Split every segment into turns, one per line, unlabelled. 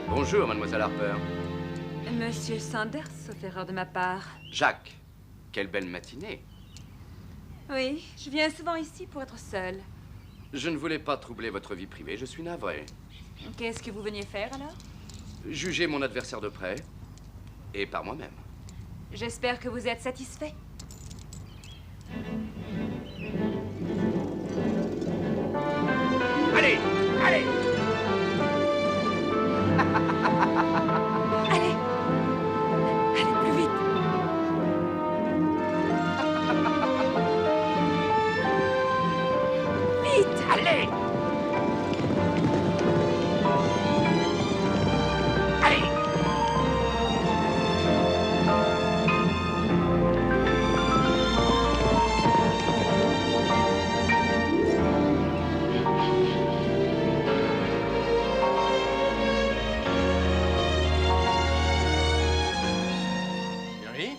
Bonjour, mademoiselle Harper.
Monsieur Sanders, sauf erreur de ma part.
Jacques, quelle belle matinée.
Oui, je viens souvent ici pour être seule.
Je ne voulais pas troubler votre vie privée, je suis navré.
Qu'est-ce que vous veniez faire alors?
Jugez mon adversaire de près, et par moi-même.
J'espère que vous êtes satisfait.
Allez, allez!
Allez! Allez, plus vite! Vite!
Allez! Allez!
Chérie,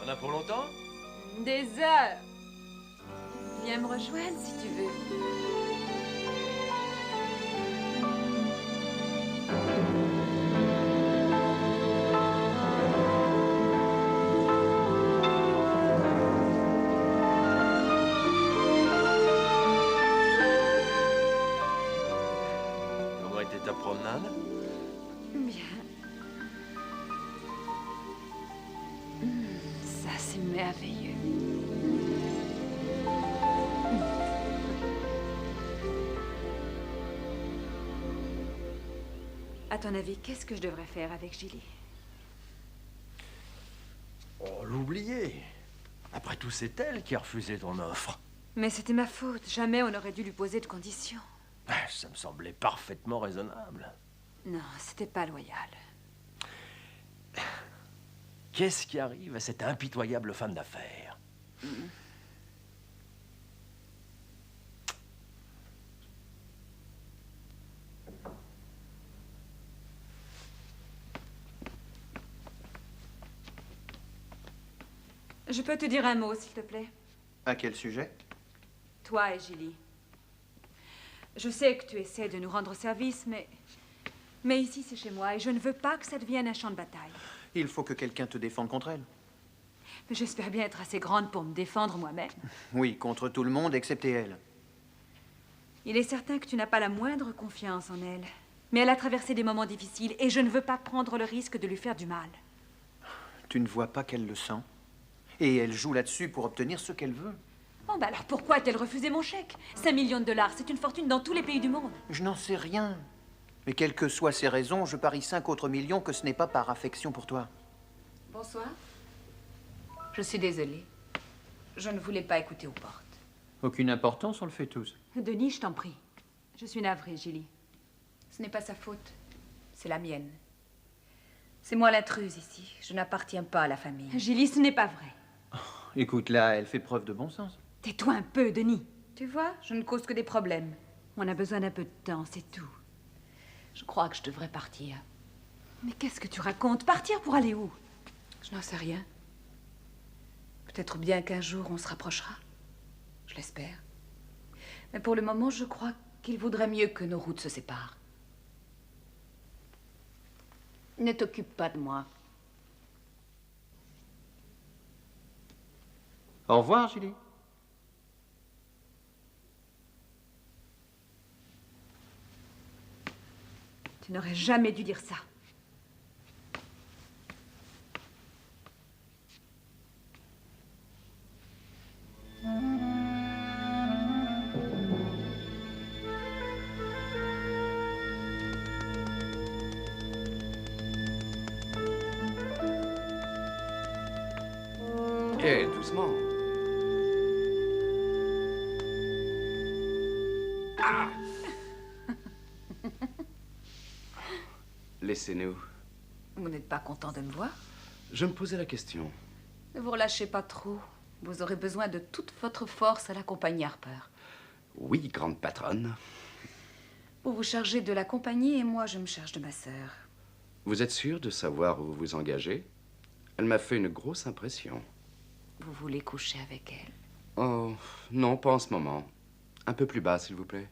t'en as pour longtemps?
Des heures! Viens me rejoindre si tu veux.
Comment était ta promenade?
Bien. Ça, c'est merveilleux. À ton avis, qu'est-ce que je devrais faire avec Gilly?
Oh, l'oublier. Après tout, c'est elle qui a refusé ton offre.
Mais c'était ma faute. Jamais on n'aurait dû lui poser de conditions.
Ça me semblait parfaitement raisonnable.
Non, c'était pas loyal.
Qu'est-ce qui arrive à cette impitoyable femme d'affaires?
Je peux te dire un mot, s'il te plaît?
À quel sujet?
Toi et Gilly. Je sais que tu essaies de nous rendre service, mais ici, c'est chez moi, et je ne veux pas que ça devienne un champ de bataille.
Il faut que quelqu'un te défende contre elle.
Mais j'espère bien être assez grande pour me défendre moi-même.
Oui, contre tout le monde, excepté elle.
Il est certain que tu n'as pas la moindre confiance en elle. Mais elle a traversé des moments difficiles, et je ne veux pas prendre le risque de lui faire du mal.
Tu ne vois pas qu'elle le sent? Et elle joue là-dessus pour obtenir ce qu'elle veut.
Bon, bah alors pourquoi a-t-elle refusé mon chèque? 5 millions de dollars, c'est une fortune dans tous les pays du monde.
Je n'en sais rien. Mais quelles que soient ses raisons, je parie 5 autres millions que ce n'est pas par affection pour toi.
Bonsoir. Je suis désolée. Je ne voulais pas écouter aux portes.
Aucune importance, on le fait tous.
Denis, je t'en prie. Je suis navrée, Gilly.
Ce n'est pas sa faute. C'est la mienne. C'est moi l'intruse ici. Je n'appartiens pas à la famille.
Gilly, ce n'est pas vrai.
Écoute, là, elle fait preuve de bon sens.
Tais-toi un peu, Denis.
Tu vois, je ne cause que des problèmes.
On a besoin d'un peu de temps, c'est tout.
Je crois que je devrais partir.
Mais qu'est-ce que tu racontes? Partir pour aller où?
Je n'en sais rien. Peut-être bien qu'un jour on se rapprochera. Je l'espère. Mais pour le moment, je crois qu'il vaudrait mieux que nos routes se séparent. Ne t'occupe pas de moi.
Au revoir, Julie.
Tu n'aurais jamais dû dire ça.
Eh, doucement. Ah! Laissez-nous.
Vous n'êtes pas content de me voir?
Je me posais la question.
Ne vous relâchez pas trop. Vous aurez besoin de toute votre force à la compagnie Harper.
Oui, grande patronne.
Vous vous chargez de la compagnie et moi, je me charge de ma sœur.
Vous êtes sûr de savoir où vous vous engagez? Elle m'a fait une grosse impression.
Vous voulez coucher avec elle?
Oh, non, pas en ce moment. Un peu plus bas, s'il vous plaît.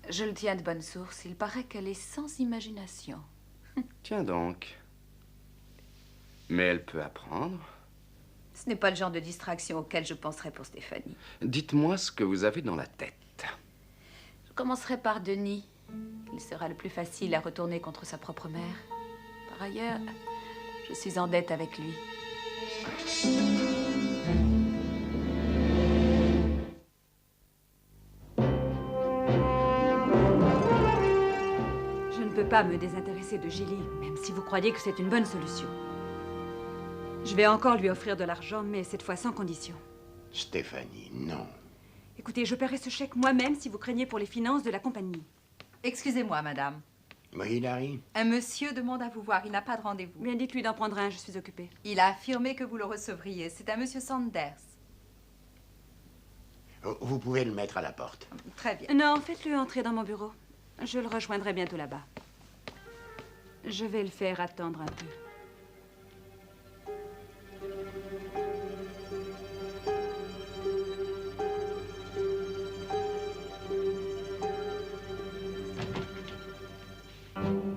Je le tiens de bonne source. Il paraît qu'elle est sans imagination.
Tiens donc. Mais elle peut apprendre.
Ce n'est pas le genre de distraction auquel je penserais pour Stéphanie.
Dites-moi ce que vous avez dans la tête.
Je commencerai par Denis. Il sera le plus facile à retourner contre sa propre mère. Par ailleurs, je suis en dette avec lui.
Je ne peux pas me désintéresser de Gilly, même si vous croyez que c'est une bonne solution. Je vais encore lui offrir de l'argent, mais cette fois sans condition.
Stéphanie, non.
Écoutez, je paierai ce chèque moi-même si vous craignez pour les finances de la compagnie.
Excusez-moi, madame.
Oui, Larry?
Un monsieur demande à vous voir. Il n'a pas de rendez-vous.
Bien, dites-lui d'en prendre un, je suis occupée.
Il a affirmé que vous le recevriez. C'est un monsieur Sanders.
Vous pouvez le mettre à la porte.
Très bien.
Non, faites-le entrer dans mon bureau. Je le rejoindrai bientôt là-bas. Je vais le faire attendre un peu.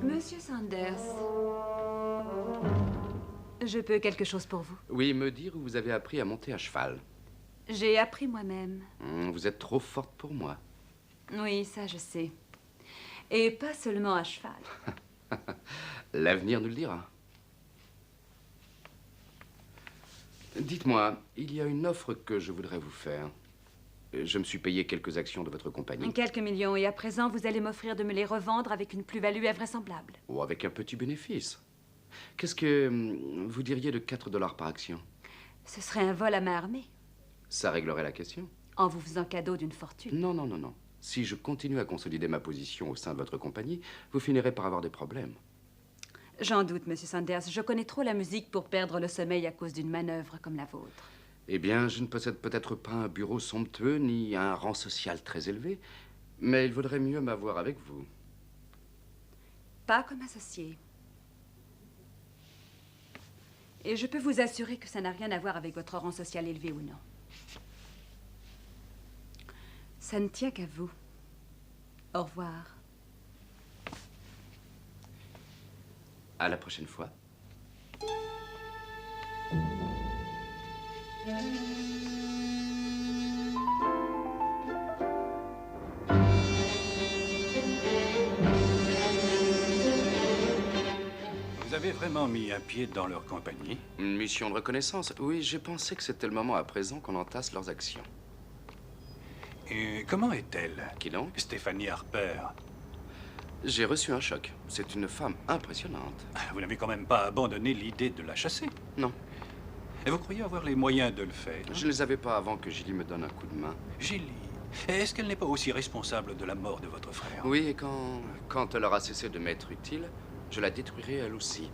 Monsieur Sanders, je peux quelque chose pour vous?
Oui, me dire où vous avez appris à monter à cheval.
J'ai appris moi-même.
Vous êtes trop forte pour moi.
Oui, ça je sais. Et pas seulement à cheval.
L'avenir nous le dira. Dites-moi, il y a une offre que je voudrais vous faire. Je me suis payé quelques actions de votre compagnie.
Quelques millions, et à présent, vous allez m'offrir de me les revendre avec une plus-value invraisemblable.
Ou avec un petit bénéfice. Qu'est-ce que vous diriez de 4 $ par action?
Ce serait un vol à main armée,
Ça réglerait la question.
en vous faisant cadeau d'une fortune.
Non, non, non, non. Si je continue à consolider ma position au sein de votre compagnie, vous finirez par avoir des problèmes.
J'en doute, Monsieur Sanders. Je connais trop la musique pour perdre le sommeil à cause d'une manœuvre comme la vôtre.
Eh bien, je ne possède peut-être pas un bureau somptueux ni un rang social très élevé, mais il vaudrait mieux m'avoir avec vous.
Pas comme associé. Et je peux vous assurer que ça n'a rien à voir avec votre rang social élevé ou non. Ça ne tient qu'à vous. Au revoir.
À la prochaine fois.
Vous avez vraiment mis un pied dans leur compagnie?
Une mission de reconnaissance? Oui, j'ai pensé que c'était le moment à présent qu'on entasse leurs actions.
Et comment est-elle?
Qui donc?
Stéphanie Harper.
J'ai reçu un choc. C'est une femme impressionnante.
Vous n'avez quand même pas abandonné l'idée de la chasser?
Non,
Et vous croyez avoir les moyens de le faire?
je ne les avais pas avant que Gilly me donne un coup de main.
Gilly, est-ce qu'elle n'est pas aussi responsable de la mort de votre frère?
Oui, et quand elle aura cessé de m'être utile, je la détruirai elle aussi.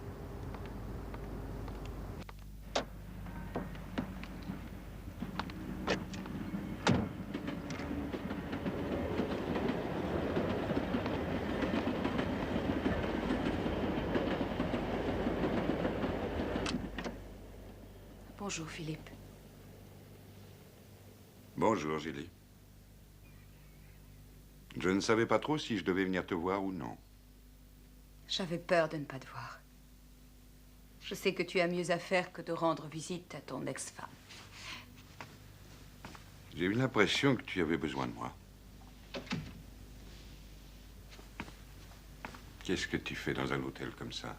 Bonjour, Philippe.
Bonjour, Gilly. Je ne savais pas trop si je devais venir te voir ou non.
J'avais peur de ne pas te voir. Je sais que tu as mieux à faire que de rendre visite à ton ex-femme.
J'ai eu l'impression que tu avais besoin de moi. Qu'est-ce que tu fais dans un hôtel comme ça?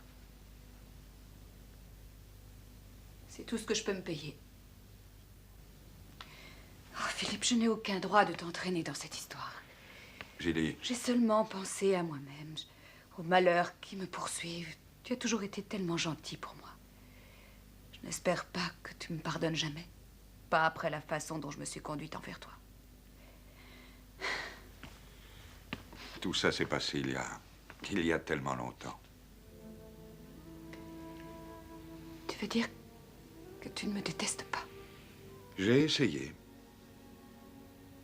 C'est tout ce que je peux me payer. Oh, Philippe, je n'ai aucun droit de t'entraîner dans cette histoire.
Gilly,
J'ai seulement pensé à moi-même, aux malheurs qui me poursuivent. Tu as toujours été tellement gentil pour moi. Je n'espère pas que tu me pardonnes jamais. Pas après la façon dont je me suis conduite envers toi.
tout ça s'est passé il y a tellement longtemps.
Tu veux dire que tu ne me détestes pas?
J'ai essayé.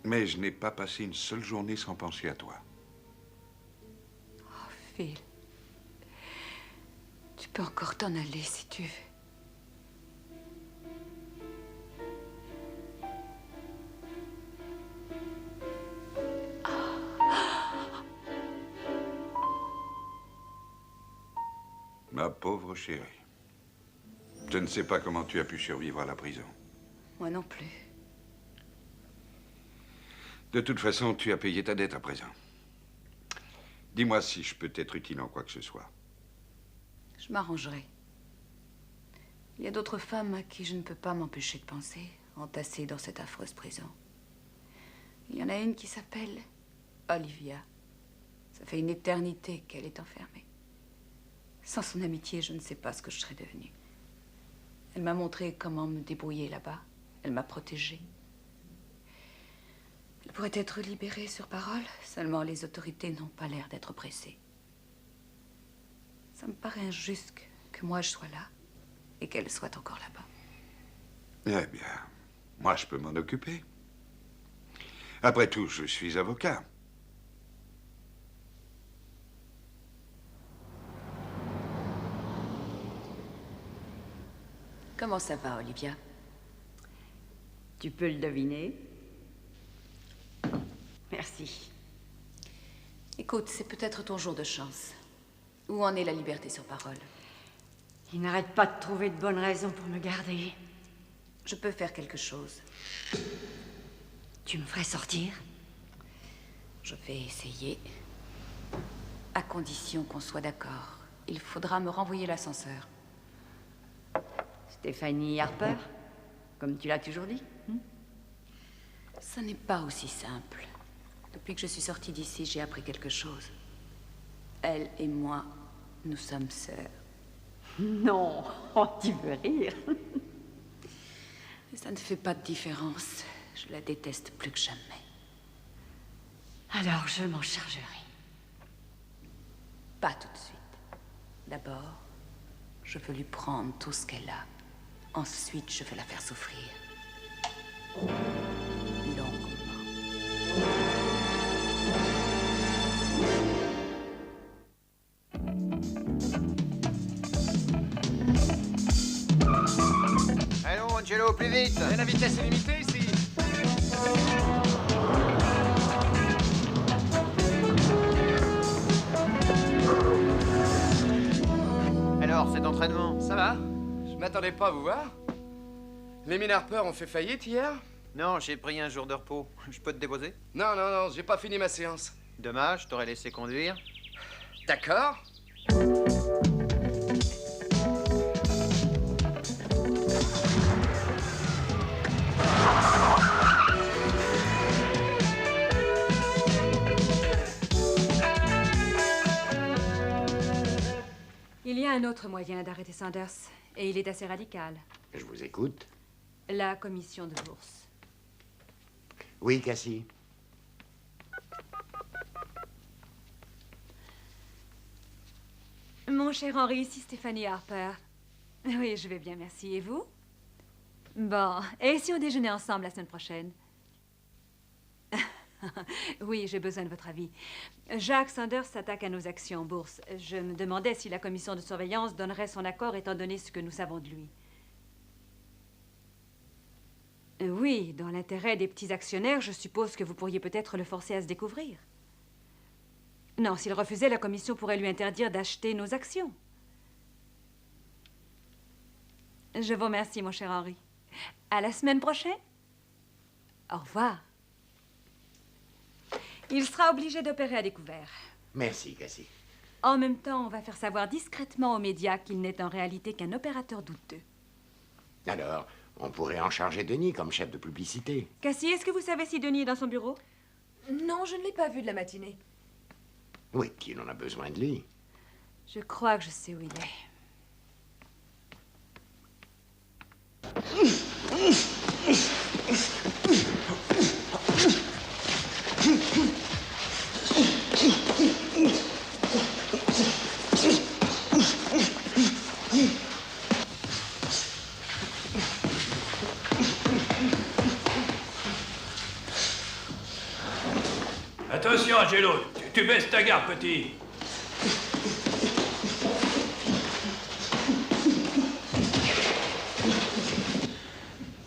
Mais je n'ai pas passé une seule journée sans penser à toi.
Oh, Phil. Tu peux encore t'en aller si tu veux.
Ma pauvre chérie. Je ne sais pas comment tu as pu survivre à la prison.
Moi non plus.
De toute façon, tu as payé ta dette à présent. Dis-moi si je peux t'être utile en quoi que ce soit.
Je m'arrangerai. Il y a d'autres femmes à qui je ne peux pas m'empêcher de penser, entassées dans cette affreuse prison. Il y en a une qui s'appelle Olivia. Ça fait une éternité qu'elle est enfermée. Sans son amitié, je ne sais pas ce que je serais devenue. Elle m'a montré comment me débrouiller là-bas. Elle m'a protégée. Elle pourrait être libérée sur parole, seulement les autorités n'ont pas l'air d'être pressées. Ça me paraît injuste que moi je sois là et qu'elle soit encore là-bas.
Eh bien, moi je peux m'en occuper. Après tout, je suis avocat.
Comment ça va, Olivia?
Tu peux le deviner. Merci.
Écoute, c'est peut-être ton jour de chance. Où en est la liberté sur parole?
Il n'arrête pas de trouver de bonnes raisons pour me garder.
Je peux faire quelque chose.
Tu me ferais sortir?
Je vais essayer. À condition qu'on soit d'accord. Il faudra me renvoyer l'ascenseur.
Stéphanie Harper, comme tu l'as toujours dit.
Ça n'est pas aussi simple. Depuis que je suis sortie d'ici, j'ai appris quelque chose. Elle et moi, nous sommes sœurs.
Non, oh, tu veux rire.
Mais ça ne fait pas de différence. Je la déteste plus que jamais.
Alors, je m'en chargerai.
Pas tout de suite. D'abord, je veux lui prendre tout ce qu'elle a. Ensuite, je veux la faire souffrir. Longuement.
Allons, Angelo, plus vite!
La vitesse est limitée ici.
Alors, cet entraînement?
Ça va? Je m'attendais pas à vous voir. Les mines Harper ont fait faillite hier?
Non, j'ai pris un jour de repos. Je peux te déposer?
Non, non, non, j'ai pas fini ma séance.
Dommage, t'aurais laissé conduire.
D'accord.
Il y a un autre moyen d'arrêter Sanders, et il est assez radical.
Je vous écoute.
La commission de bourse.
Oui, Cassie.
Mon cher Henri, ici Stéphanie Harper. Oui, je vais bien, merci. Et vous? Bon, et si on déjeunait ensemble la semaine prochaine? Oui, j'ai besoin de votre avis. Jacques Sanders s'attaque à nos actions en bourse. Je me demandais si la commission de surveillance donnerait son accord étant donné ce que nous savons de lui. Oui, dans l'intérêt des petits actionnaires, je suppose que vous pourriez peut-être le forcer à se découvrir. Non, s'il refusait, la commission pourrait lui interdire d'acheter nos actions. Je vous remercie, mon cher Henri. À la semaine prochaine. Au revoir. Il sera obligé d'opérer à découvert.
Merci, Cassie.
En même temps, on va faire savoir discrètement aux médias qu'il n'est en réalité qu'un opérateur douteux.
Alors, on pourrait en charger Denis comme chef de publicité.
Cassie, est-ce que vous savez si Denis est dans son bureau?
Non, je ne l'ai pas vu de la matinée.
Oui, qu'il en a besoin de lui.
Je crois que je sais où il est.
Attention, Angelo, tu baisses ta garde, petit.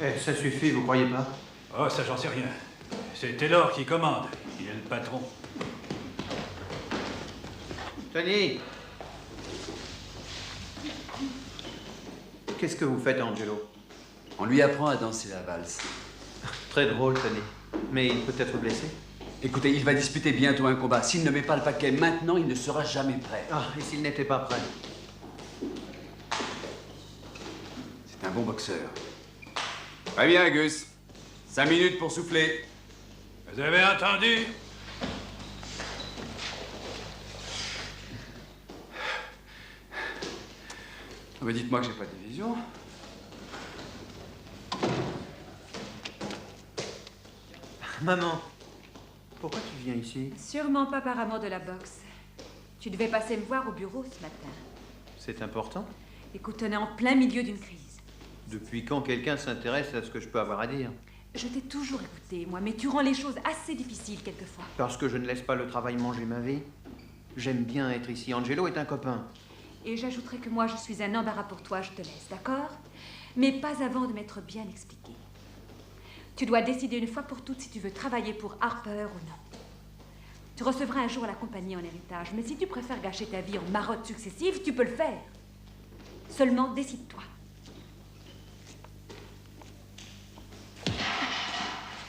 Eh, ça suffit, vous croyez pas?
Oh, ça, j'en sais rien. C'est Taylor qui commande. Il est le patron.
Tony! Qu'est-ce que vous faites, Angelo?
On lui apprend à danser la valse.
Très drôle, Tony. Mais il peut être blessé.
Écoutez, il va disputer bientôt un combat. S'il ne met pas le paquet maintenant, il ne sera jamais prêt.
Ah, et s'il n'était pas prêt?
C'est un bon boxeur. Très bien, Gus. 5 minutes pour souffler.
Vous avez entendu?
Mais dites-moi que j'ai pas de vision.
Maman, pourquoi tu viens ici?
Sûrement pas par amour de la boxe. Tu devais passer me voir au bureau ce matin.
C'est important.
Écoute, on est en plein milieu d'une crise.
Depuis quand quelqu'un s'intéresse à ce que je peux avoir à dire?
Je t'ai toujours écouté, moi, mais tu rends les choses assez difficiles quelquefois.
Parce que je ne laisse pas le travail manger ma vie. J'aime bien être ici. Angelo est un copain.
Et j'ajouterai que moi, je suis un embarras pour toi, je te laisse, d'accord? Mais pas avant de m'être bien expliqué. Tu dois décider une fois pour toutes si tu veux travailler pour Harper ou non. Tu recevras un jour la compagnie en héritage, mais si tu préfères gâcher ta vie en marottes successives, tu peux le faire. Seulement, décide-toi.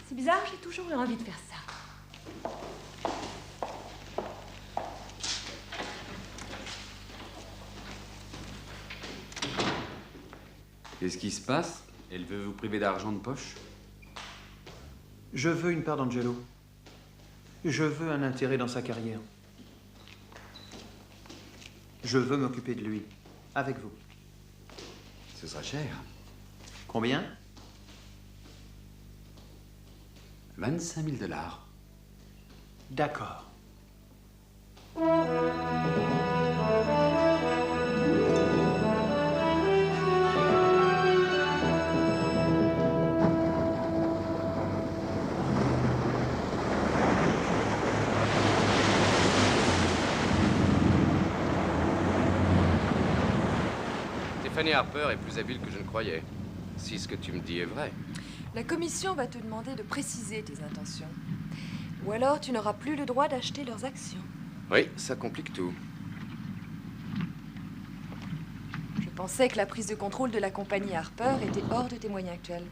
C'est bizarre, j'ai toujours eu envie de faire ça.
Qu'est-ce qui se passe? Elle veut vous priver d'argent de poche?
Je veux une part d'Angelo. Je veux un intérêt dans sa carrière. Je veux m'occuper de lui. Avec vous.
Ce sera cher.
Combien?
25 000 $.
D'accord.
Fanny Harper est plus habile que je ne croyais. Si ce que tu me dis est vrai.
La commission va te demander de préciser tes intentions. Ou alors tu n'auras plus le droit d'acheter leurs actions.
Oui, ça complique tout.
Je pensais que la prise de contrôle de la compagnie Harper était hors de tes moyens actuels.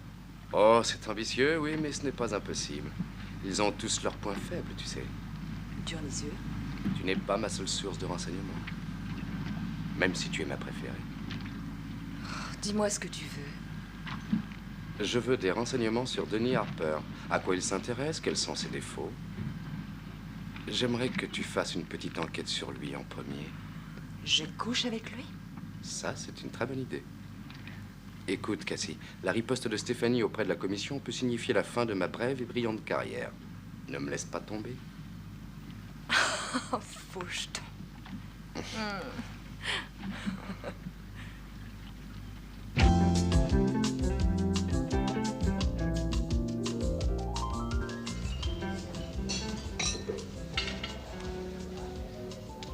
Oh, c'est ambitieux, oui, mais ce n'est pas impossible. Ils ont tous leurs points faibles, tu sais.
Dur les yeux.
Tu n'es pas ma seule source de renseignements. Même si tu es ma préférée.
Dis-moi ce que tu veux.
Je veux des renseignements sur Denis Harper. À quoi il s'intéresse, quels sont ses défauts. J'aimerais que tu fasses une petite enquête sur lui en premier.
Je couche avec lui?
Ça, c'est une très bonne idée. Écoute, Cassie, la riposte de Stéphanie auprès de la commission peut signifier la fin de ma brève et brillante carrière. Ne me laisse pas tomber.
Oh, faux jeton.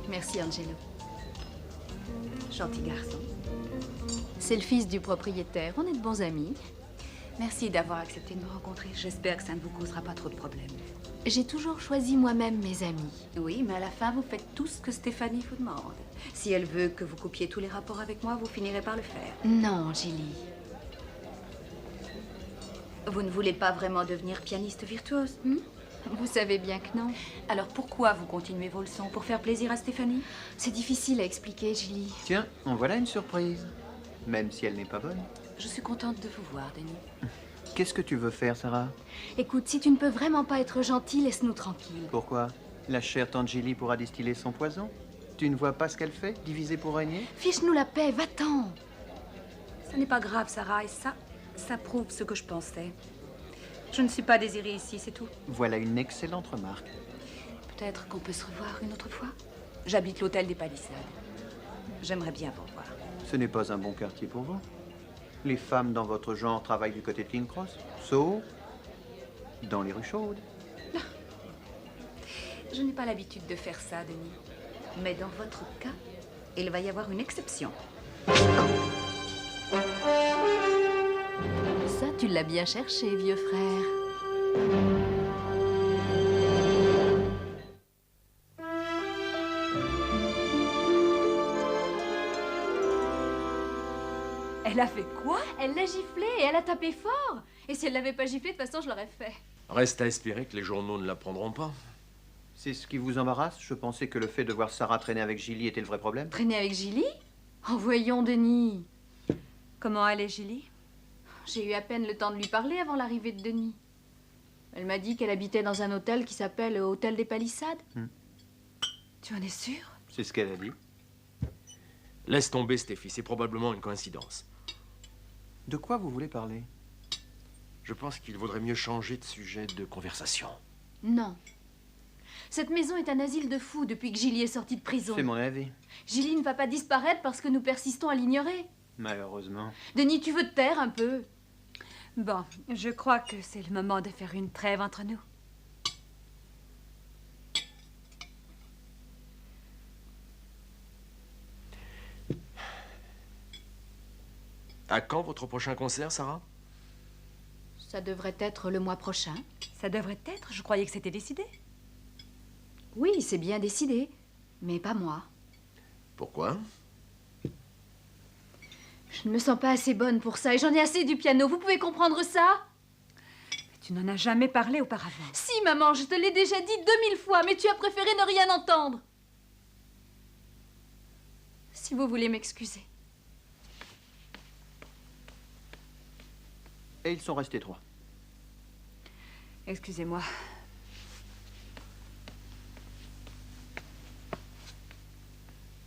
Merci, Angelo. Gentil garçon. C'est le fils du propriétaire. On est de bons amis. Merci d'avoir accepté de me rencontrer. J'espère que ça ne vous causera pas trop de problèmes. J'ai toujours choisi moi-même mes amis. Oui, mais à la fin, vous faites tout ce que Stéphanie vous demande. Si elle veut que vous coupiez tous les rapports avec moi, vous finirez par le faire. Non, Julie. Vous ne voulez pas vraiment devenir pianiste virtuose, Vous savez bien que non. Alors pourquoi vous continuez vos leçons? Pour faire plaisir à Stéphanie? C'est difficile à expliquer, Julie.
Tiens, en voilà une surprise. Même si elle n'est pas bonne.
Je suis contente de vous voir, Denis.
Qu'est-ce que tu veux faire, Sarah?
Écoute, si tu ne peux vraiment pas être gentil, laisse-nous tranquilles.
Pourquoi? La chère tante Gilly pourra distiller son poison? Tu ne vois pas ce qu'elle fait? Diviser pour régner?
Fiche-nous la paix, va-t'en. Ce n'est pas grave, Sarah, et ça prouve ce que je pensais. Je ne suis pas désirée ici, c'est tout.
Voilà une excellente remarque.
Peut-être qu'on peut se revoir une autre fois. J'habite l'hôtel des Palissades. J'aimerais bien vous revoir.
Ce n'est pas un bon quartier pour vous. Les femmes dans votre genre travaillent du côté de King Cross, Soho, dans les rues chaudes.
Je n'ai pas l'habitude de faire ça, Denis. Mais dans votre cas, il va y avoir une exception. Ça, tu l'as bien cherché, vieux frère.
Elle a fait quoi?
Elle l'a giflé et elle a tapé fort. Et si elle l'avait pas giflé, de toute façon, je l'aurais fait.
Reste à espérer que les journaux ne l'apprendront pas.
C'est ce qui vous embarrasse? Je pensais que le fait de voir Sarah traîner avec Gilly était le vrai problème.
Traîner avec Gilly? Oh, voyons, Denis.
Comment allait Gilly?
J'ai eu à peine le temps de lui parler avant l'arrivée de Denis. Elle m'a dit qu'elle habitait dans un hôtel qui s'appelle Hôtel des Palissades.
Tu en es sûr?
C'est ce qu'elle a dit.
Laisse tomber, Stéphie, c'est probablement une coïncidence.
De quoi vous voulez parler?
Je pense qu'il vaudrait mieux changer de sujet de conversation.
Non. Cette maison est un asile de fous depuis que Gilly est sorti de prison.
C'est mon avis.
Gilly ne va pas disparaître parce que nous persistons à l'ignorer.
Malheureusement.
Denis, tu veux te taire un peu?
Bon, je crois que c'est le moment de faire une trêve entre nous.
À quand votre prochain concert, Sarah?
Ça devrait être le mois prochain.
Ça devrait être? Je croyais que c'était décidé.
Oui, c'est bien décidé. Mais pas moi.
Pourquoi?
Je ne me sens pas assez bonne pour ça et j'en ai assez du piano. Vous pouvez comprendre ça?
Tu n'en as jamais parlé auparavant.
Si, maman, je te l'ai déjà dit 2000 fois, mais tu as préféré ne rien entendre. Si vous voulez m'excuser.
Et ils sont restés 3.
Excusez-moi.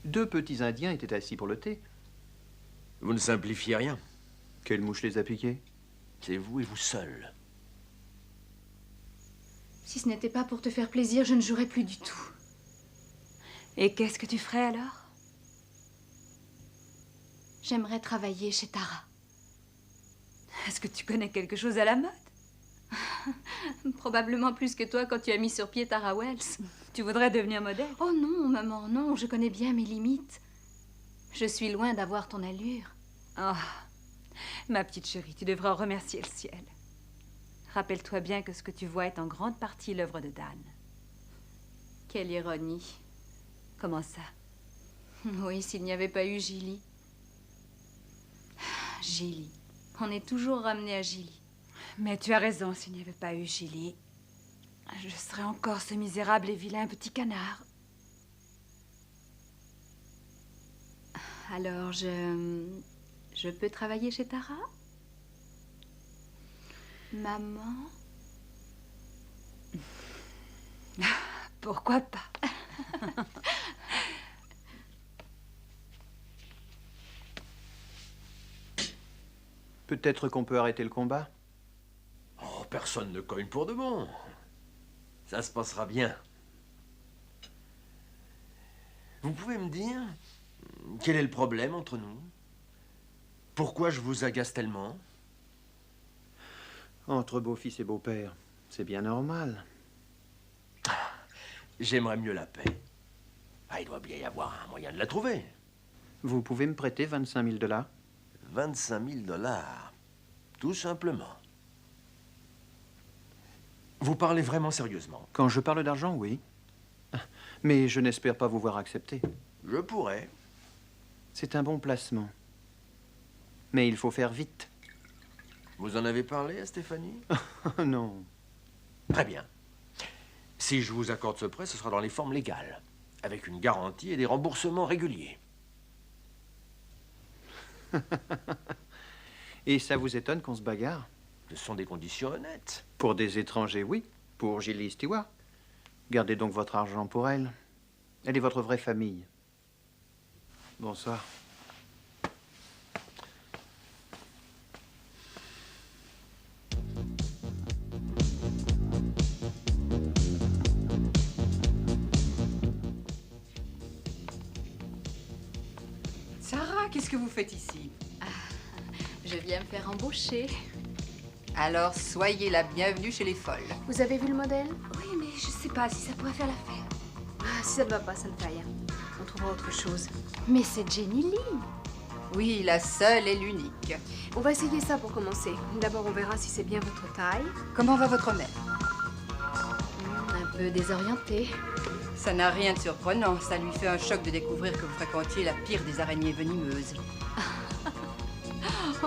Deux petits Indiens étaient assis pour le thé.
Vous ne simplifiez rien.
Quelle mouche les a piqués?
C'est vous et vous seul.
Si ce n'était pas pour te faire plaisir, je ne jouerais plus du tout.
Et qu'est-ce que tu ferais alors?
J'aimerais travailler chez Tara.
Est-ce que tu connais quelque chose à la mode?
Probablement plus que toi quand tu as mis sur pied Tara Wells.
Tu voudrais devenir modèle?
Oh non, maman, non, je connais bien mes limites. Je suis loin d'avoir ton allure.
Oh, ma petite chérie, tu devrais en remercier le ciel. Rappelle-toi bien que ce que tu vois est en grande partie l'œuvre de Dan.
Quelle ironie.
Comment ça?
Oui, s'il n'y avait pas eu Gilly. Gilly. On est toujours ramené à Gilly.
Mais tu as raison, s'il n'y avait pas eu Gilly, je serais encore ce misérable et vilain petit canard.
Alors, je peux travailler chez Tara? Maman?
Pourquoi pas?
Peut-être qu'on peut arrêter le combat?
Oh, personne ne cogne pour de bon. Ça se passera bien. Vous pouvez me dire quel est le problème entre nous? Pourquoi je vous agace tellement?
Entre beau-fils et beau-père, c'est bien normal.
J'aimerais mieux la paix. Ah, il doit bien y avoir un moyen de la trouver.
Vous pouvez me prêter 25 000 $?
25 000 $, tout simplement. Vous parlez vraiment sérieusement?
Quand je parle d'argent, oui. Mais je n'espère pas vous voir accepter.
Je pourrais.
C'est un bon placement. Mais il faut faire vite.
Vous en avez parlé à Stéphanie?
Non.
Très bien. Si je vous accorde ce prêt, ce sera dans les formes légales, avec une garantie et des remboursements réguliers.
Et ça vous étonne qu'on se bagarre?
Ce sont des conditions honnêtes.
Pour des étrangers, oui. Pour Gilly Stewart. Gardez donc votre argent pour elle. Elle est votre vraie famille. Bonsoir.
Sarah, qu'est-ce que vous faites ici?
Je viens me faire embaucher.
Alors, soyez la bienvenue chez les folles.
Vous avez vu le modèle?
Oui, mais je sais pas si ça pourrait faire l'affaire. Ah, si ça ne va pas, ça ne fait rien. On trouvera autre chose.
Mais c'est Jenny Lee.
Oui, la seule et l'unique.
On va essayer ça pour commencer. D'abord, on verra si c'est bien votre taille.
Comment va votre mère?
Un peu désorientée.
Ça n'a rien de surprenant. Ça lui fait un choc de découvrir que vous fréquentiez la pire des araignées venimeuses.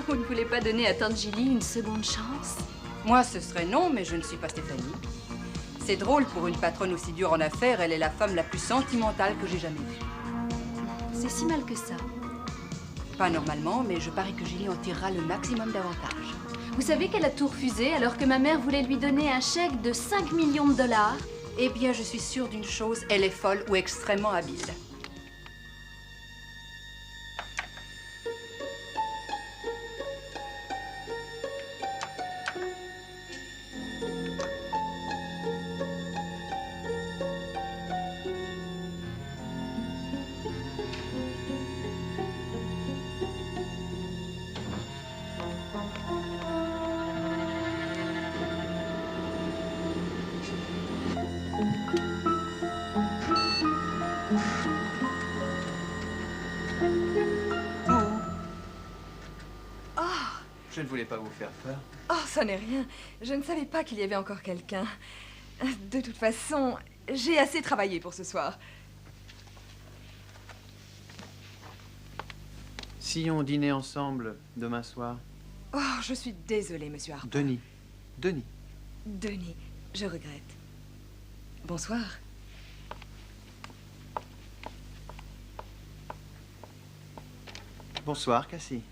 Vous ne voulez pas donner à tante Julie une seconde chance?
Moi, ce serait non, mais je ne suis pas Stéphanie. C'est drôle, pour une patronne aussi dure en affaires, elle est la femme la plus sentimentale que j'ai jamais vue.
C'est si mal que ça.
Pas normalement, mais je parie que Julie en tirera le maximum d'avantages.
Vous savez qu'elle a tout refusé alors que ma mère voulait lui donner un chèque de 5 millions de dollars?
Eh bien, je suis sûre d'une chose, elle est folle ou extrêmement habile.
Je ne voulais pas vous faire peur.
Oh, ça n'est rien. Je ne savais pas qu'il y avait encore quelqu'un. De toute façon, j'ai assez travaillé pour ce soir.
Si on dînait ensemble demain soir?
Oh, je suis désolée, monsieur Harper.
Denis. Denis.
Denis, je regrette. Bonsoir.
Bonsoir, Cassie.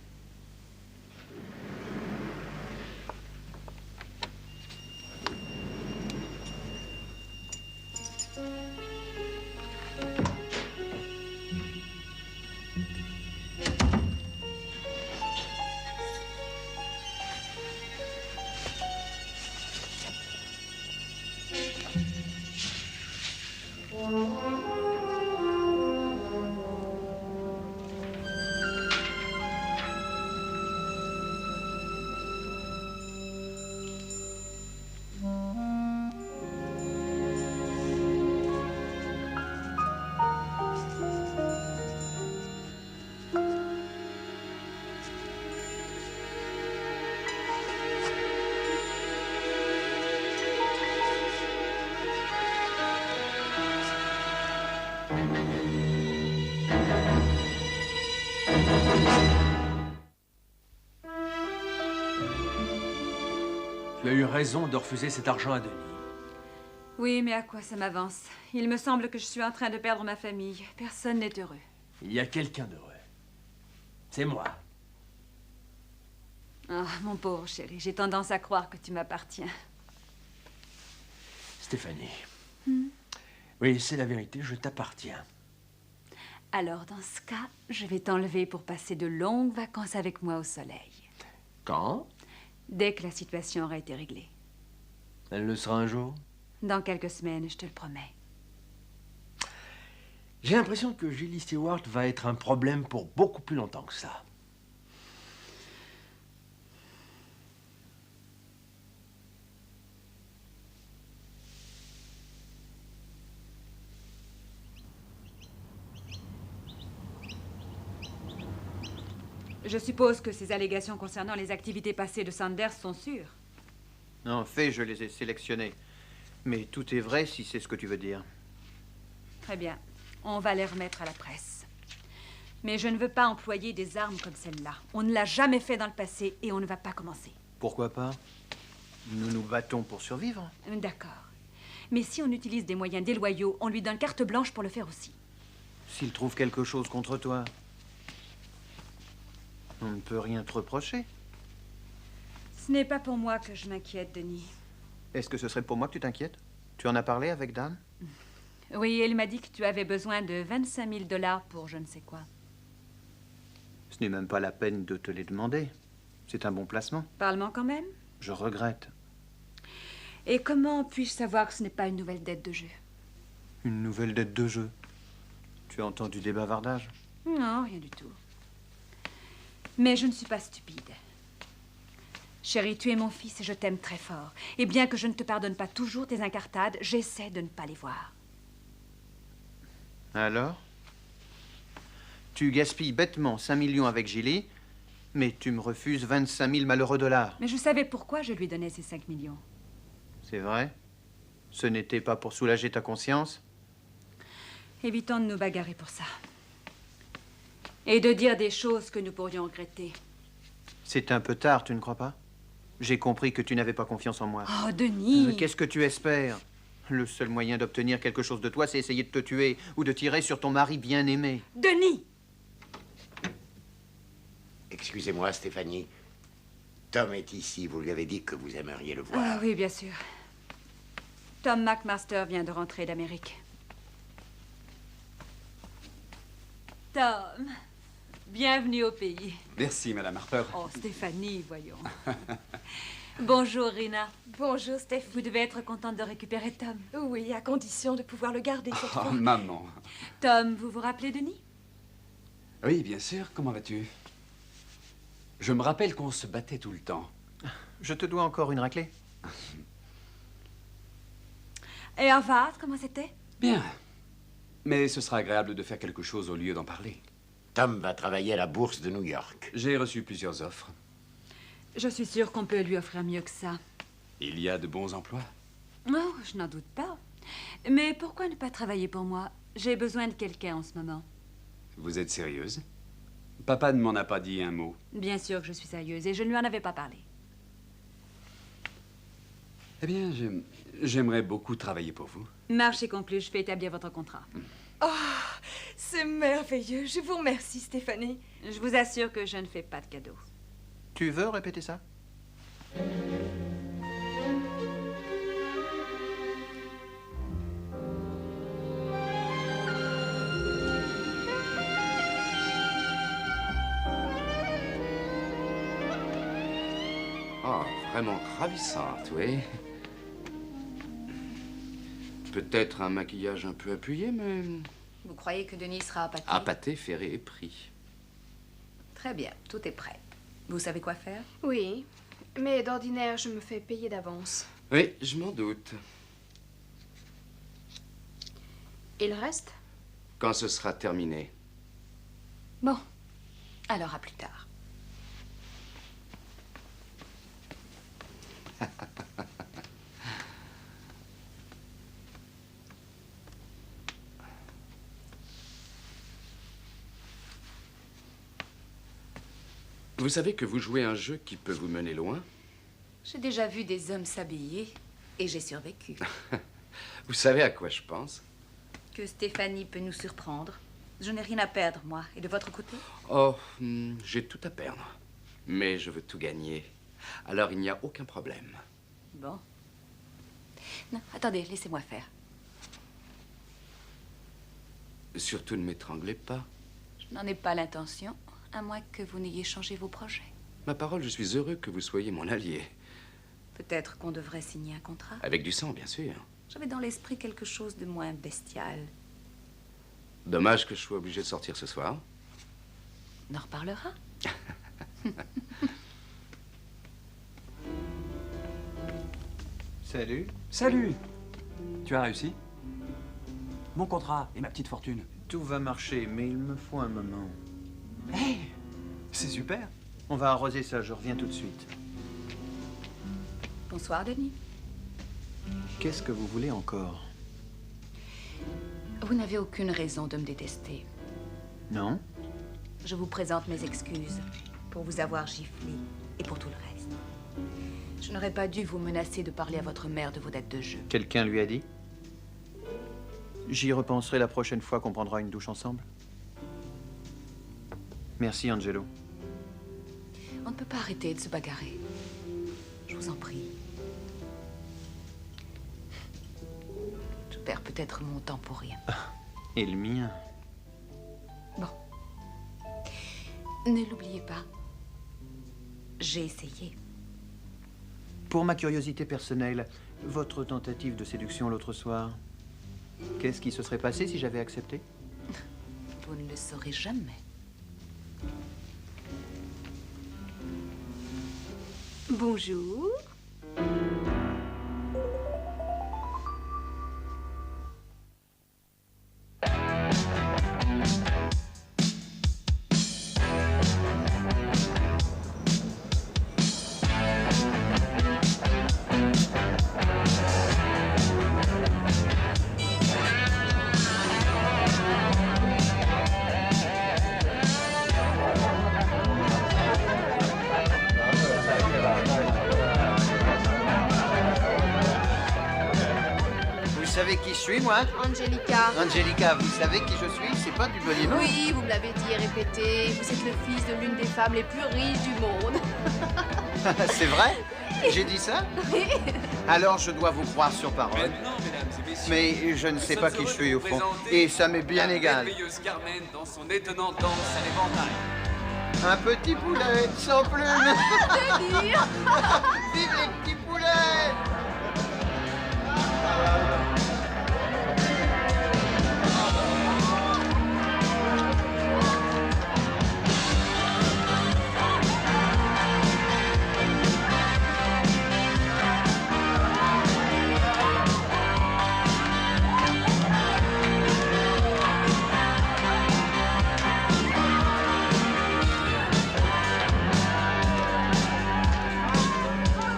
Tu as eu raison de refuser cet argent à Denis.
Oui, mais à quoi ça m'avance? Il me semble que je suis en train de perdre ma famille. Personne n'est heureux.
Il y a quelqu'un d'heureux. C'est moi.
Ah, mon pauvre chéri, j'ai tendance à croire que tu m'appartiens.
Stéphanie. Oui, c'est la vérité, je t'appartiens.
Alors, dans ce cas, je vais t'enlever pour passer de longues vacances avec moi au soleil.
Quand?
Dès que la situation aura été réglée.
Elle le sera un jour?
Dans quelques semaines, je te le promets.
J'ai l'impression que Julie Stewart va être un problème pour beaucoup plus longtemps que ça.
Je suppose que ces allégations concernant les activités passées de Sanders sont sûres.
En fait, je les ai sélectionnées. Mais tout est vrai si c'est ce que tu veux dire.
Très bien. On va les remettre à la presse. Mais je ne veux pas employer des armes comme celle-là. On ne l'a jamais fait dans le passé et on ne va pas commencer.
Pourquoi pas? Nous nous battons pour survivre.
D'accord. Mais si on utilise des moyens déloyaux, on lui donne carte blanche pour le faire aussi.
S'il trouve quelque chose contre toi, on ne peut rien te reprocher.
Ce n'est pas pour moi que je m'inquiète, Denis.
Est-ce que ce serait pour moi que tu t'inquiètes? Tu en as parlé avec Dan?
Oui, elle m'a dit que tu avais besoin de 25 000 $ pour je ne sais quoi.
Ce n'est même pas la peine de te les demander. C'est un bon placement.
Parle-moi quand même.
Je regrette.
Et comment puis-je savoir que ce n'est pas une nouvelle dette de jeu?
Une nouvelle dette de jeu? Tu as entendu des bavardages?
Non, rien du tout. Mais je ne suis pas stupide. Chérie, tu es mon fils et je t'aime très fort. Et bien que je ne te pardonne pas toujours tes incartades, j'essaie de ne pas les voir.
Alors? Tu gaspilles bêtement 5 millions avec Julie, mais tu me refuses 25 000 malheureux dollars.
Mais je savais pourquoi je lui donnais ces 5 millions.
C'est vrai? Ce n'était pas pour soulager ta conscience?
Évitons de nous bagarrer pour ça. Et de dire des choses que nous pourrions regretter.
C'est un peu tard, tu ne crois pas? J'ai compris que tu n'avais pas confiance en moi.
Oh, Denis!
Qu'est-ce que tu espères? Le seul moyen d'obtenir quelque chose de toi, c'est essayer de te tuer ou de tirer sur ton mari bien-aimé.
Denis!
Excusez-moi, Stéphanie. Tom est ici. Vous lui avez dit que vous aimeriez le voir.
Ah oui, bien sûr. Tom McMaster vient de rentrer d'Amérique. Tom, bienvenue au pays.
Merci, Madame Harper.
Oh, Stéphanie, voyons. Bonjour, Rina.
Bonjour, Steph.
Vous devez être contente de récupérer Tom.
Oui, à condition de pouvoir le garder cette
Oh,
fois.
maman.
Tom, vous vous rappelez Denis?
Oui, bien sûr. Comment vas-tu? Je me rappelle qu'on se battait tout le temps.
Je te dois encore une raclée.
Et Harvard, comment c'était?
Bien. Mais ce sera agréable de faire quelque chose au lieu d'en parler.
Tom va travailler à la bourse de New York.
J'ai reçu plusieurs offres.
Je suis sûre qu'on peut lui offrir mieux que ça.
Il y a de bons emplois.
Oh, je n'en doute pas. Mais pourquoi ne pas travailler pour moi? J'ai besoin de quelqu'un en ce moment.
Vous êtes sérieuse? Papa ne m'en a pas dit un mot.
Bien sûr que je suis sérieuse et je ne lui en avais pas parlé.
Eh bien, j'aimerais beaucoup travailler pour vous.
Marché conclu, je fais établir votre contrat.
Oh, c'est merveilleux. Je vous remercie, Stéphanie.
Je vous assure que je ne fais pas de cadeaux.
Tu veux répéter ça?
Oh, vraiment ravissante, oui. Peut-être un maquillage un peu appuyé, mais...
Vous croyez que Denis sera appâté?
Appâté, ferré et pris.
Très bien, tout est prêt. Vous savez quoi faire?
Oui, mais d'ordinaire, je me fais payer d'avance.
Oui, je m'en doute.
Et le reste?
Quand ce sera terminé.
Bon, alors à plus tard.
Vous savez que vous jouez un jeu qui peut vous mener loin?
J'ai déjà vu des hommes s'habiller et j'ai survécu.
Vous savez à quoi je pense?
Que Stéphanie peut nous surprendre. Je n'ai rien à perdre, moi. Et de votre côté?
Oh, j'ai tout à perdre. Mais je veux tout gagner. Alors il n'y a aucun problème.
Bon. Non, attendez, laissez-moi faire.
Surtout ne m'étranglez pas.
Je n'en ai pas l'intention, à moins que vous n'ayez changé vos projets.
Ma parole, je suis heureux que vous soyez mon allié.
Peut-être qu'on devrait signer un contrat.
Avec du sang, bien sûr.
J'avais dans l'esprit quelque chose de moins bestial.
Dommage que je sois obligé de sortir ce soir.
On en reparlera.
Salut.
Salut. Tu as réussi? Mon contrat et ma petite fortune.
Tout va marcher, mais il me faut un moment.
Hey, c'est super.
On va arroser ça, je reviens tout de suite.
Bonsoir, Denis.
Qu'est-ce que vous voulez encore?
Vous n'avez aucune raison de me détester.
Non?
Je vous présente mes excuses pour vous avoir giflé et pour tout le reste. Je n'aurais pas dû vous menacer de parler à votre mère de vos dettes de jeu.
Quelqu'un lui a dit? J'y repenserai la prochaine fois qu'on prendra une douche ensemble. Merci, Angelo.
On ne peut pas arrêter de se bagarrer. Je vous en prie. Je perds peut-être mon temps pour rien.
Et le mien.
Bon. Ne l'oubliez pas. J'ai essayé.
Pour ma curiosité personnelle, votre tentative de séduction l'autre soir, qu'est-ce qui se serait passé si j'avais accepté?
Vous ne le saurez jamais.
Bonjour.
suis, moi?
Angelica.
Angelica, vous savez qui je suis? C'est pas du Bolino.
Oui, vous me l'avez dit et répété. Vous êtes le fils de l'une des femmes les plus riches du monde.
C'est vrai? J'ai dit ça?
Oui.
Alors je dois vous croire sur parole.
Maintenant, mesdames et messieurs,
Mais je ne sais pas qui je suis au fond. Et ça m'est bien égal.
merveilleuse Carmen dans son étonnante danse à l'éventail.
Un petit poulet sans plumes.
De dire.
Vive les petits poulets!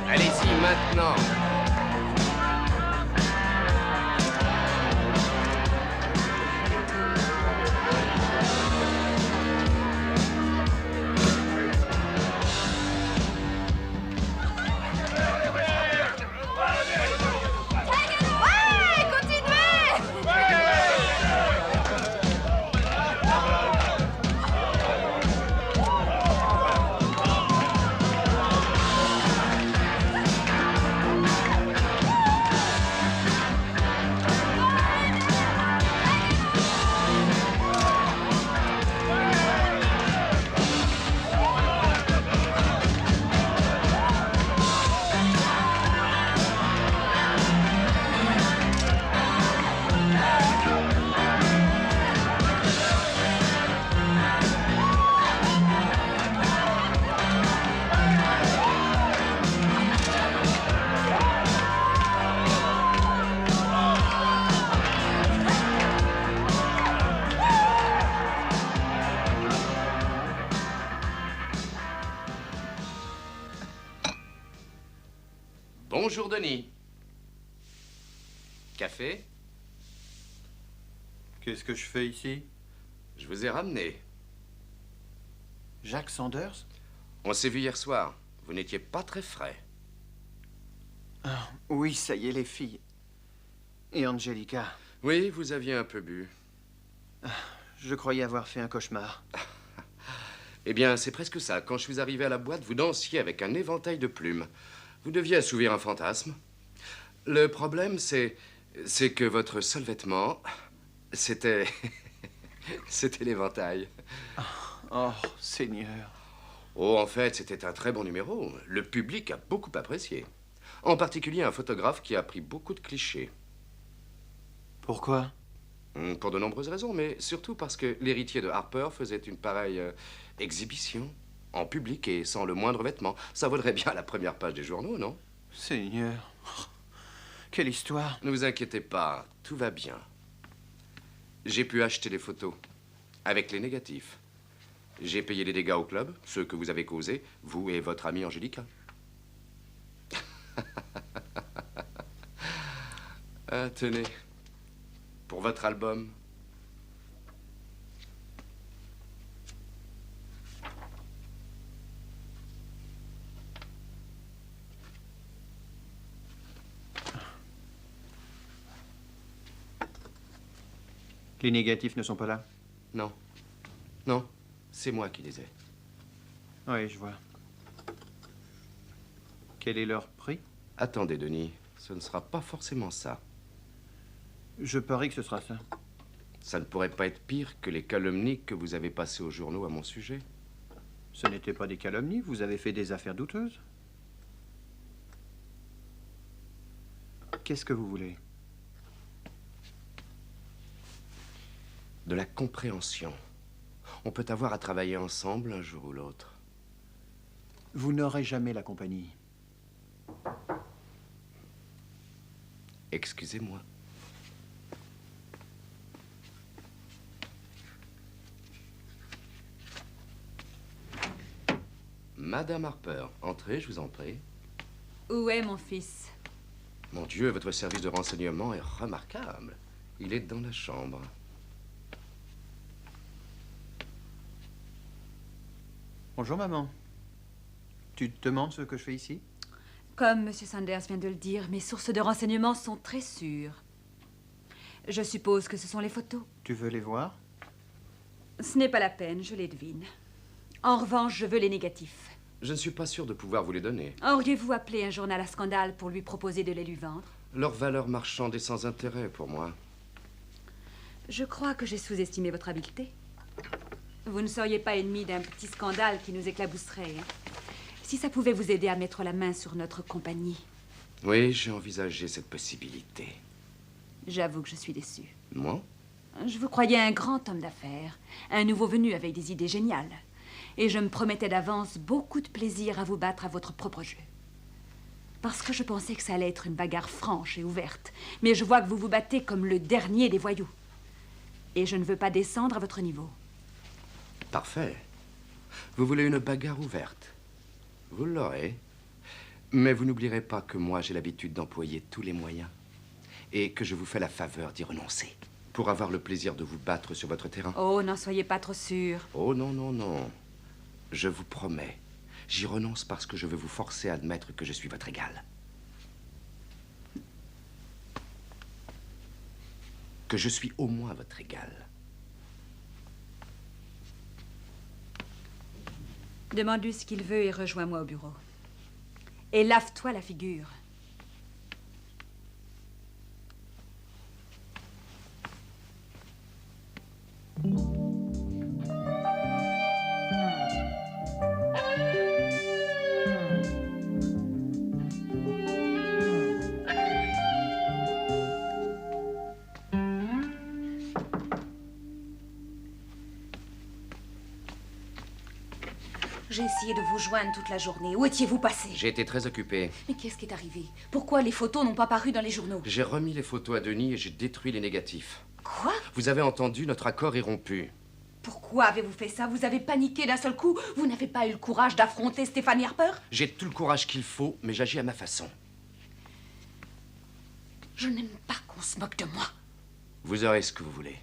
Allez-y maintenant.
Ouais, continuez.
Bonjour, Denis. Café?
Qu'est-ce que je fais ici?
Je vous ai ramené.
Jacques Sanders?
On s'est vu hier soir. Vous n'étiez pas très frais.
Ah, oui, ça y est, les filles. Et Angelica?
Oui, vous aviez un peu bu.
Je croyais avoir fait un cauchemar.
Eh bien, c'est presque ça. Quand je suis arrivé à la boîte, vous dansiez avec un éventail de plumes. Vous deviez assouvir un fantasme. Le problème, c'est que votre seul vêtement, c'était... c'était l'éventail.
Oh, Seigneur.
Oh, en fait, c'était un très bon numéro. Le public a beaucoup apprécié. En particulier un photographe qui a pris beaucoup de clichés.
Pourquoi?
Pour de nombreuses raisons, mais surtout parce que l'héritier de Harper faisait une pareille exhibition en public et sans le moindre vêtement. Ça vaudrait bien la première page des journaux, non?
Seigneur. Quelle histoire.
Ne vous inquiétez pas, tout va bien. J'ai pu acheter les photos avec les négatifs. J'ai payé les dégâts au club, ceux que vous avez causés, vous et votre amie Angelica. Ah, tenez, pour votre album.
Les négatifs ne sont pas là?
Non. Non, c'est moi qui les ai.
Oui, je vois. Quel est leur prix?
Attendez, Denis, ce ne sera pas forcément ça.
Je parie que ce sera ça.
Ça ne pourrait pas être pire que les calomnies que vous avez passées aux journaux à mon sujet.
Ce n'était pas des calomnies, vous avez fait des affaires douteuses. Qu'est-ce que vous voulez?
De la compréhension. On peut avoir à travailler ensemble un jour ou l'autre.
Vous n'aurez jamais la compagnie.
Excusez-moi. Madame Harper, entrez, je vous en prie.
Où est mon fils?
Mon Dieu, votre service de renseignement est remarquable. Il est dans la chambre.
Bonjour, maman. Tu te demandes ce que je fais ici?
Comme M. Sanders vient de le dire, mes sources de renseignements sont très sûres. Je suppose que ce sont les photos.
Tu veux les voir?
Ce n'est pas la peine, je les devine. En revanche, je veux les négatifs.
Je ne suis pas sûr de pouvoir vous les donner.
Auriez-vous appelé un journal à scandale pour lui proposer de les lui vendre?
Leur valeur marchande est sans intérêt pour moi.
Je crois que j'ai sous-estimé votre habileté. Vous ne seriez pas ennemi d'un petit scandale qui nous éclabousserait. Hein? Si ça pouvait vous aider à mettre la main sur notre compagnie.
Oui, j'ai envisagé cette possibilité.
J'avoue que je suis déçue.
Moi?
Je vous croyais un grand homme d'affaires, un nouveau venu avec des idées géniales. Et je me promettais d'avance beaucoup de plaisir à vous battre à votre propre jeu. Parce que je pensais que ça allait être une bagarre franche et ouverte. Mais je vois que vous vous battez comme le dernier des voyous. Et je ne veux pas descendre à votre niveau.
Parfait. Vous voulez une bagarre ouverte? Vous l'aurez. Mais vous n'oublierez pas que moi, j'ai l'habitude d'employer tous les moyens. Et que je vous fais la faveur d'y renoncer. Pour avoir le plaisir de vous battre sur votre terrain.
Oh, n'en soyez pas trop sûr.
Oh, non, non, non. Je vous promets. J'y renonce parce que je veux vous forcer à admettre que je suis votre égal. Que je suis au moins votre égal.
Demande-lui ce qu'il veut et rejoins-moi au bureau. Et lave-toi la figure.
J'ai essayé de vous joindre toute la journée. Où étiez-vous passé?
J'ai été très occupé.
Mais qu'est-ce qui est arrivé? Pourquoi les photos n'ont pas paru dans les journaux?
J'ai remis les photos à Denis et j'ai détruit les négatifs.
Quoi?
Vous avez entendu, notre accord est rompu.
Pourquoi avez-vous fait ça? Vous avez paniqué d'un seul coup? Vous n'avez pas eu le courage d'affronter Stéphanie Harper?
J'ai tout le courage qu'il faut, mais j'agis à ma façon.
Je n'aime pas qu'on se moque de moi.
Vous aurez ce que vous voulez.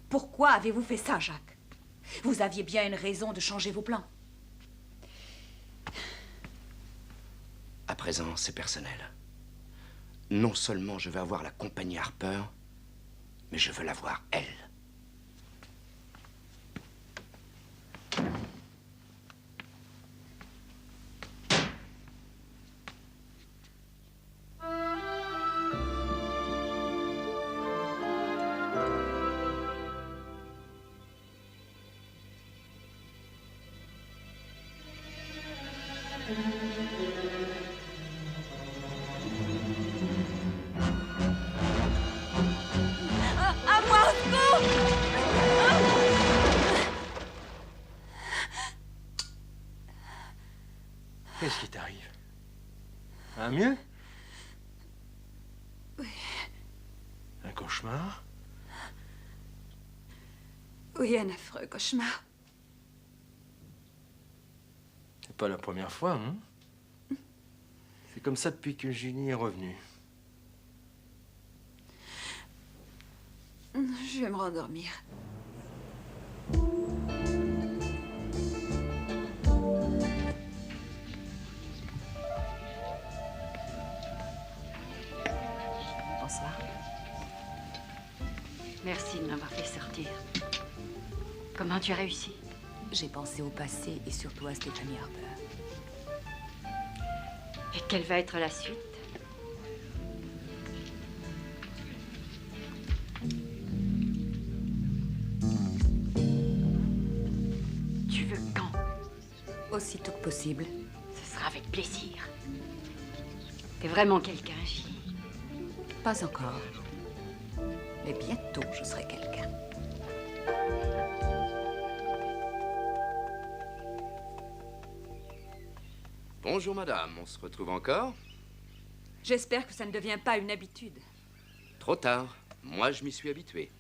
Pourquoi avez-vous fait ça, Jacques? Vous aviez bien une raison de changer vos plans.
À présent, c'est personnel. Non seulement je veux avoir la compagnie Harper, mais je veux l'avoir elle.
À moi, au secours!
Qu'est-ce qui t'arrive? Un mieux?
Oui.
Un cauchemar?
Oui, un affreux cauchemar.
C'est pas la première fois, hein? C'est comme ça depuis que Julie est revenue.
Je vais me rendormir.
Bonsoir. Merci de m'avoir fait sortir. Comment tu as réussi?
J'ai pensé au passé et surtout à Stéphanie Harper.
Et quelle va être la suite? Tu veux quand?
Aussitôt que possible.
Ce sera avec plaisir. T'es vraiment quelqu'un, Julie.
Pas encore. Mais bientôt, je serai quelqu'un.
Bonjour, madame. On se retrouve encore?
J'espère que ça ne devient pas une habitude.
Trop tard. Moi, je m'y suis habitué.